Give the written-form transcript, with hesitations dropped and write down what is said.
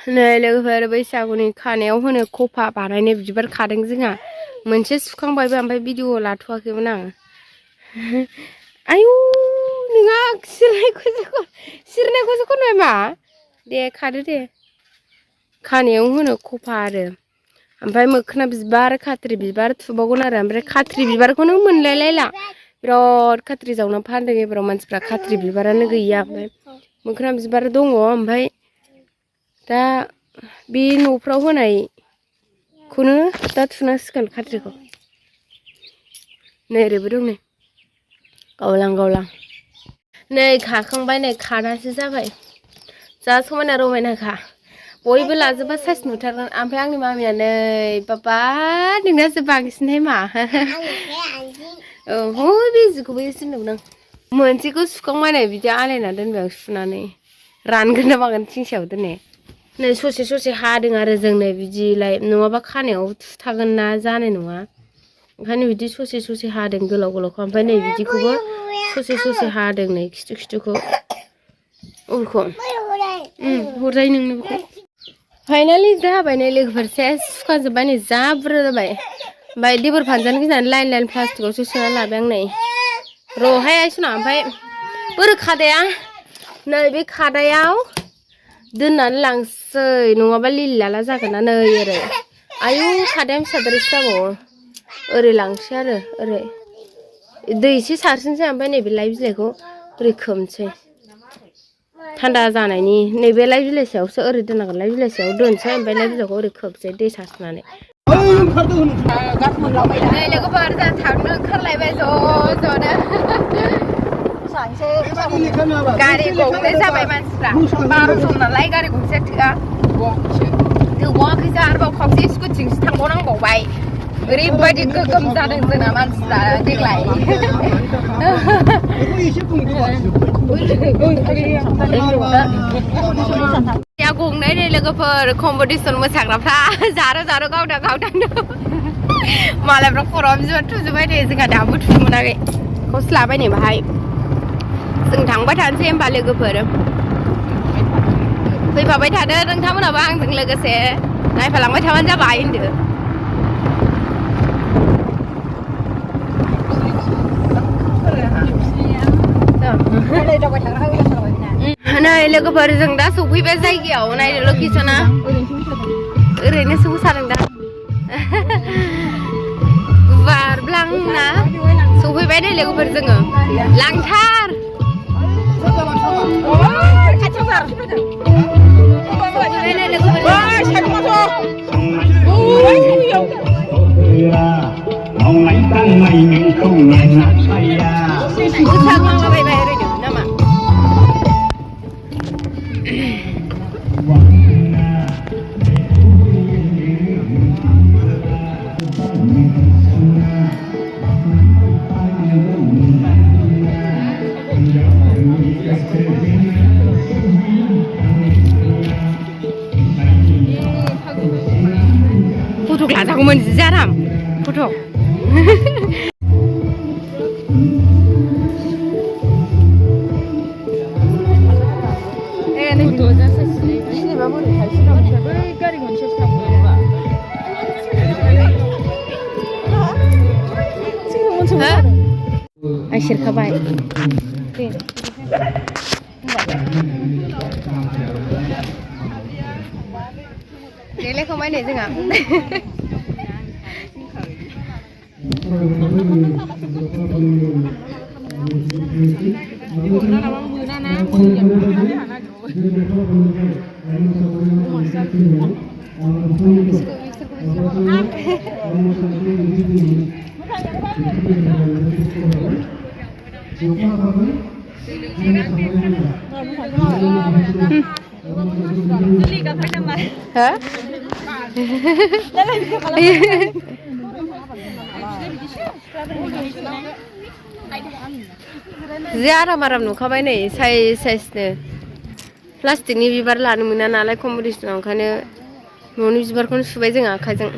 नै लोगोफोर बैसागुनि खानायाव होनो खफा बानायनाय बिबार खादों जोंहा मोनसे सुखांबायबो ओमफ्राय भिडिअ लाथ'वाखैमोन आं आयु नोंहा सिरनायखौसो खनबाय मा दे खादो दे खानायाव होनो खफा आरो ओमफ्राय मोखोना बिबार खाथ्रि बिबार थुबावगोन आरो ओमफ्राय खाथ्रि बिबारखौनो मोनलायलायला बिराद खाथ्रि जावना फानदों एबाराव मानसिफ्रा खाथ्रि बिबारानो गैया ओमफ्राय मोखोना बिबार दङ ओमफ्राय दा बे न'फ्राव होनायखौनो दा थुनांसिगोन खाथ्रिखौ नै ओरैबो दं नै गावलां गावलां नै खाखांबाय नै खानासो जाबाय जा समायना रमायनाखा बयबो लाजोबबा साइस नुथारगोन ओमफ्राय आंनि मामिया नै बाबा नोंनासो बांसिनहाय मा औ बे जिखौबो एसे नुदों मोनसेखौ सुखांबाय नै बिदि आलायना दोनबाय आं सुनानै रानगोन ना मागोन थिंसायाव दोननाय नै ससे ससे हादों आरो जों नै बिदिलाय नङाबा खानायाव थुथागोन ना जानाय नङा ओंखायनो बिदि ससे ससे हादों गोलाव गोलावखौ ओमफ्राय नै बिदिखौबो ससे ससे हादों नै खिथु खिथुखौ अबेखौ हरजायो नोंनो बेखौ फाइनालि जाबाय नै लोगोफोर सेस सुखाजोब्बाय नै जा बुरजा जाबाय ओमफ्राय देबोर फानजानो गिनानै लाइन लाइन प्लास्टिकआवसो सोना लाबाय आं नै र'हाय आइसुना ओमफ्राय बोरो खादाया नै बे खादायाव दोननानै लांसै नङाबा लिलि लाला जागोन ना नै ओरै आयु खादायानो फिसाद्रायसो जाबावो ओरै लांसै आरो ओरै दै एसे सारसोनसै ओमफ्राय नैबे लाइ बिलाइखौ ओरै खोबनोसै थान्दा जानायनि नैबे लाइ बिलाइ सायावसो ओरै दोननांगोन लाइ बिलाइ सायाव दोनसै ओमफ्राय लाइ बिलाइखौ ओरै खोबसै दै सारसोनानै नै लोगोफोर जों थांनो ओंखारलायबाय ज' ज'नो गारि गंनै जाबाय मानसिफ्रा 12 जन नालाय गारि गंसे थोआ थोबावाखैसो आरोबाव खावसे स्कुटिजोंसो थांबावनांबावबाय ओरैबायदि गोगोम जादों जोंना मानसिफ्रा देग्लाय गंनै नै लोगोफोर कम्पिटिसन मोसाग्राफ्रा जारो जारो गावदा गावदानो मालायफ्रा खर'आव बिबार थुजोबबाय दे जोंहा दाबो थुनो मोनाखै खौसो लाबाय नै बाहाय जों थांबाय थानोसै होमबा लोगोफोर फैफाबाय थादो नोंथांमोनाबो आंजों लोगोसे नायफालांबाय थाबानो जाबाय होनदो नै लोगोफोर जों दा सफैबाय जायगायाव नायनो लकेसना ओरैनोसो मोसादों दा गुवारब्लांना सफैबाय नै लोगोफोर जोङो लांथार मोसाग्लांलाबायबाय ओरैनो नामा फट' लाजागौमोन जि आराम फट' आं सेरखाबाय देलायखांबाय नै जोंहा जि आराम आराम नुखाबाय नै साइज साइजनो प्लास्टिकनि बिबार लानो मोना नालाय कम्पिटिसनाव ओंखायनो न'नि बिबारखौनो सुबाय जों आखाइजों